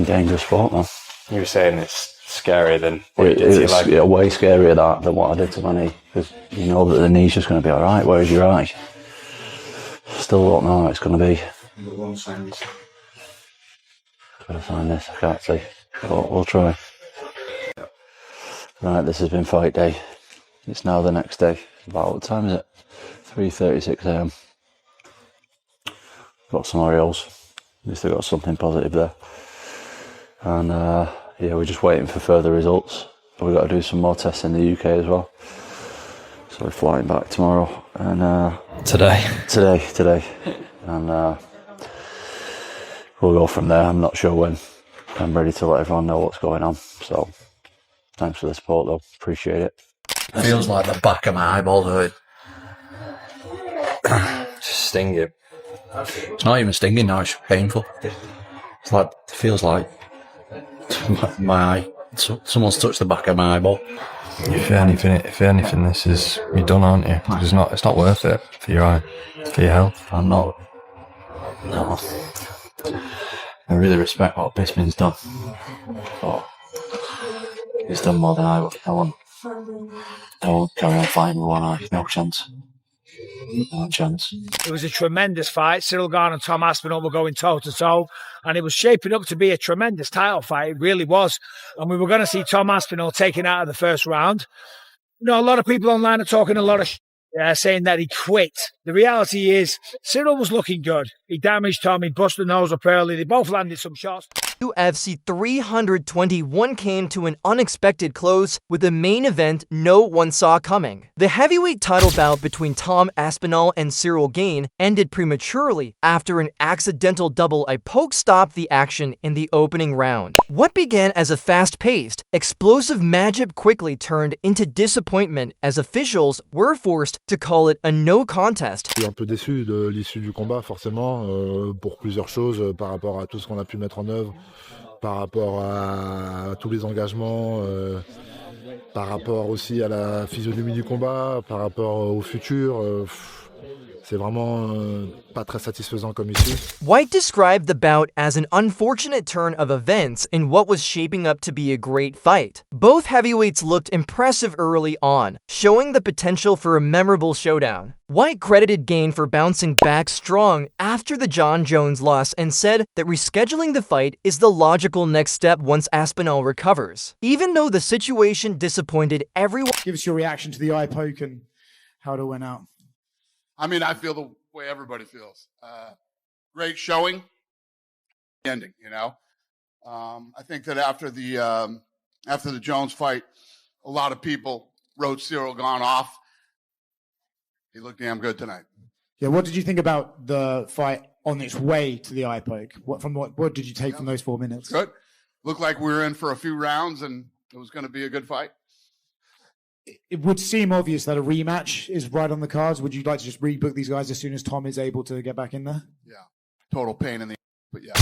Dangerous sport, man. You were saying it's scarier than what you did to your leg. It's way scarier than what I did to my knee, because you know that the knee's just going to be all right, whereas your eye, still don't know how it's going to be. Gotta find this, I can't see. But we'll try. Right, this has been fight day. It's now the next day. About what time is it? 3:36 a.m. Got some Oreos. At least I got something positive there. And yeah, we're just waiting for further results. We've got to do some more tests in the UK as well. So we're flying back tomorrow and Today. And we'll go from there. I'm not sure when. I'm ready to let everyone know what's going on. So thanks for the support though. Appreciate it. It feels like the back of my eyeball hurt. Just sting you. It's not even stinging now, it's painful. It's like, it feels like my eye, someone's touched the back of my eyeball. If anything, this is, you're done, aren't you? It's not worth it for your eye, for your health. I'm not. No. I really respect what Bisping's done. But he's done more than I would. I won't carry on fighting with one eye. No chance. No chance. It was a tremendous fight. Cyril Gane and Tom Aspinall were going toe-to-toe, and it was shaping up to be a tremendous title fight. It really was. And we were going to see Tom Aspinall taken out of the first round. You know, a lot of people online are talking a lot of saying that he quit. The reality is, Cyril was looking good. He damaged Tom, he busted the nose up early. They both landed some shots. UFC 321 came to an unexpected close with a main event no one saw coming. The heavyweight title bout between Tom Aspinall and Cyril Gane ended prematurely after an accidental double eye poke stopped the action in the opening round. What began as a fast-paced, explosive matchup quickly turned into disappointment as officials were forced to call it a no contest. Je suis un peu déçu de l'issue du combat, forcément, pour plusieurs choses, par rapport à tout ce qu'on a pu mettre en œuvre, par rapport à tous les engagements, par rapport aussi à la physionomie du combat, par rapport au futur. C'est vraiment pas très satisfaisant comme issue. White described the bout as an unfortunate turn of events in what was shaping up to be a great fight. Both heavyweights looked impressive early on, showing the potential for a memorable showdown. White credited Gane for bouncing back strong after the John Jones loss and said that rescheduling the fight is the logical next step once Aspinall recovers. Even though the situation disappointed everyone. Give us your reaction to the eye poke and how it all went out. I mean, I feel the way everybody feels. Great showing, ending. You know, I think that after the Jones fight, a lot of people wrote Cyril Gane off. He looked damn good tonight. Yeah, what did you think about the fight on its way to the eye poke? What did you take from those 4 minutes? Good. Looked like we were in for a few rounds, and it was going to be a good fight. It would seem obvious that a rematch is right on the cards. Would you like to just rebook these guys as soon as Tom is able to get back in there? Yeah, total pain in the but yeah.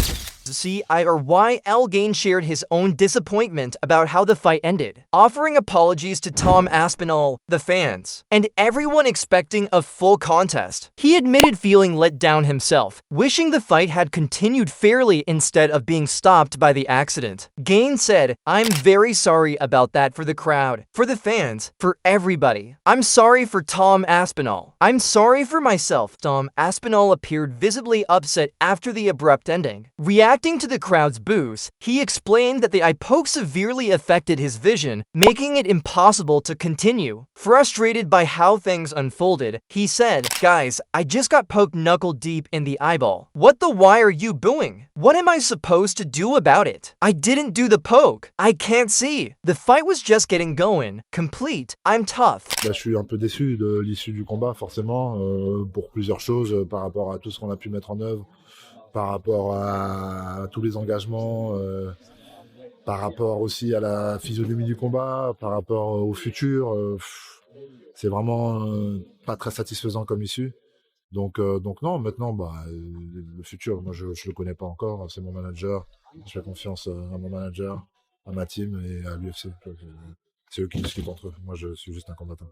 CIRYL Gane shared his own disappointment about how the fight ended, offering apologies to Tom Aspinall, the fans, and everyone expecting a full contest. He admitted feeling let down himself, wishing the fight had continued fairly instead of being stopped by the accident. Gane said, "I'm very sorry about that for the crowd, for the fans, for everybody. I'm sorry for Tom Aspinall. I'm sorry for myself." Tom Aspinall appeared visibly upset after the abrupt ending. Reacting to the crowd's boos, he explained that the eye poke severely affected his vision, making it impossible to continue. Frustrated by how things unfolded, he said, "Guys, I just got poked knuckle deep in the eyeball. What the why are you booing? What am I supposed to do about it? I didn't do the poke. I can't see. The fight was just getting going. Complete. I'm tough." Là, je suis un peu déçu de l'issue du combat, forcément, pour plusieurs choses, par rapport à tout ce qu'on a pu mettre en œuvre, par rapport à tous les engagements, par rapport aussi à la physionomie du combat, par rapport au futur. C'est vraiment pas très satisfaisant comme issue. Donc non, maintenant, le futur, moi je le connais pas encore. C'est mon manager. Je fais confiance à mon manager, à ma team et à l'UFC. C'est eux qui discutent entre eux. Moi, je suis juste un combattant.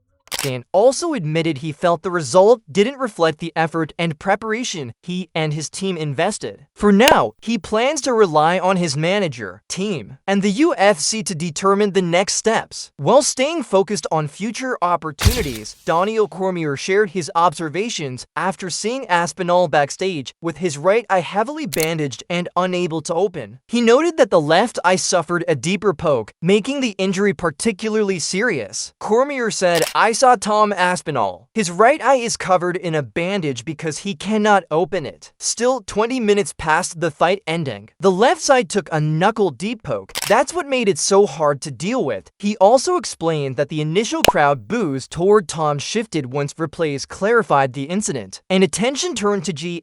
Kazakhstan also admitted he felt the result didn't reflect the effort and preparation he and his team invested. For now, he plans to rely on his manager, team, and the UFC to determine the next steps. While staying focused on future opportunities, Daniel Cormier shared his observations after seeing Aspinall backstage with his right eye heavily bandaged and unable to open. He noted that the left eye suffered a deeper poke, making the injury particularly serious. Cormier said, "I saw Tom Aspinall. His right eye is covered in a bandage because he cannot open it." Still, 20 minutes past the fight ending, the left side took a knuckle-deep poke. That's what made it so hard to deal with. He also explained that the initial crowd boos toward Tom shifted once replays clarified the incident, and attention turned to GANE.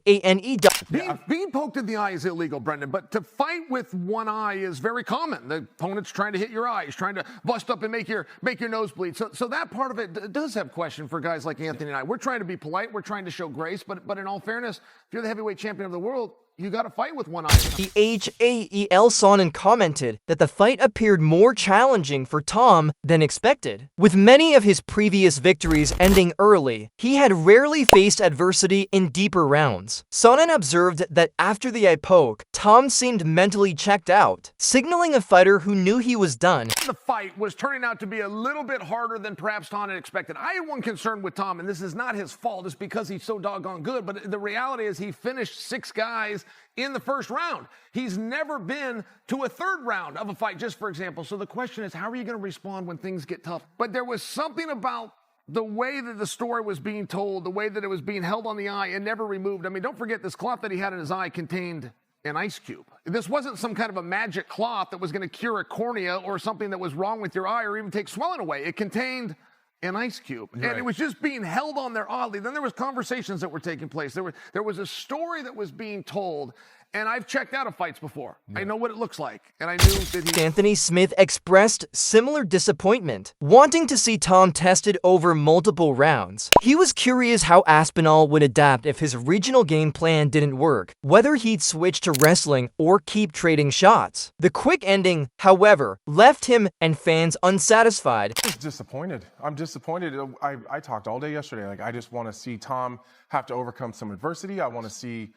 Being poked in the eye is illegal, Brendan, but to fight with one eye is very common. The opponent's trying to hit your eye. He's trying to bust up and make your nose bleed. So that part of it does have question for guys like Anthony and I. We're trying to be polite. We're trying to show grace. But in all fairness, if you're the heavyweight champion of the world, you got to fight with one eye. The HAEL Sonnen commented that the fight appeared more challenging for Tom than expected. With many of his previous victories ending early, he had rarely faced adversity in deeper rounds. Sonnen observed that after the eye poke, Tom seemed mentally checked out, signaling a fighter who knew he was done. The fight was turning out to be a little bit harder than perhaps Tom had expected. I had one concern with Tom, and this is not his fault. It's because he's so doggone good. But the reality is he finished 6 guys in the first round. He's never been to a third round of a fight, just for example. So the question is, how are you going to respond when things get tough? But there was something about the way that the story was being told, the way that it was being held on the eye and never removed. I mean, don't forget, this cloth that he had in his eye contained an ice cube. This wasn't some kind of a magic cloth that was going to cure a cornea or something that was wrong with your eye or even take swelling away. It contained an ice cube. Right. And it was just being held on there oddly. Then there was conversations that were taking place. There was a story that was being told. And I've checked out of fights before. Yeah. I know what it looks like. And I knew that Anthony Smith expressed similar disappointment, wanting to see Tom tested over multiple rounds. He was curious how Aspinall would adapt if his regional game plan didn't work, whether he'd switch to wrestling or keep trading shots. The quick ending, however, left him and fans unsatisfied. I'm disappointed. I'm disappointed. I talked all day yesterday. Like, I just want to see Tom have to overcome some adversity. I want to see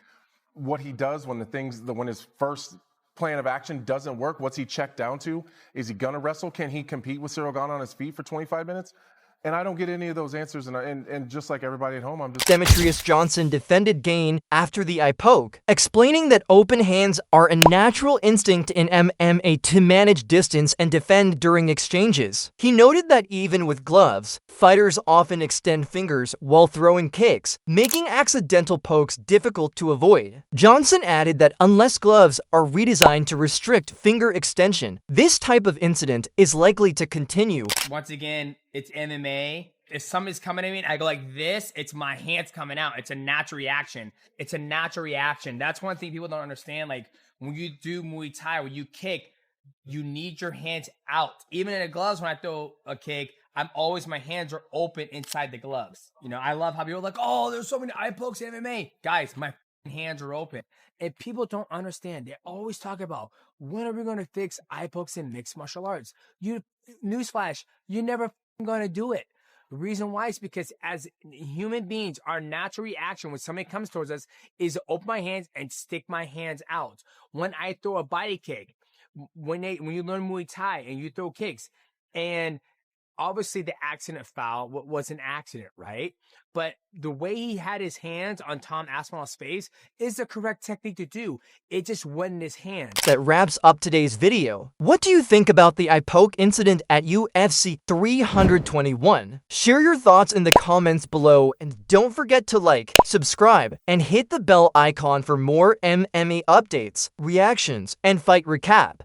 what he does when when his first plan of action doesn't work. What's he checked down to? Is he gonna wrestle? Can he compete with Cyril Gane on his feet for 25 minutes? And I don't get any of those answers, and just like everybody at home, I'm just... Demetrius Johnson defended Gane after the eye poke, explaining that open hands are a natural instinct in MMA to manage distance and defend during exchanges. He noted that even with gloves, fighters often extend fingers while throwing kicks, making accidental pokes difficult to avoid. Johnson added that unless gloves are redesigned to restrict finger extension, this type of incident is likely to continue. Once again, it's MMA. If somebody's coming at me and I go like this, it's my hands coming out. It's a natural reaction. It's a natural reaction. That's one thing people don't understand. Like, when you do Muay Thai, when you kick, you need your hands out. Even in the gloves, when I throw a kick, my hands are open inside the gloves. You know, I love how people are like, oh, there's so many eye pokes in MMA. Guys, my hands are open. And people don't understand. They always talk about, when are we going to fix eye pokes in mixed martial arts? Newsflash, you're never going to do it. The reason why is because as human beings, our natural reaction when somebody comes towards us is to open my hands and stick my hands out. When I throw a body kick, when you learn Muay Thai and you throw kicks, and obviously the accident foul was an accident, right? But the way he had his hands on Tom Aspinall's face is the correct technique to do. It just wasn't his hands. That wraps up today's video. What do you think about the eye poke incident at UFC 321? Share your thoughts in the comments below, and don't forget to like, subscribe, and hit the bell icon for more MMA updates, reactions, and fight recap.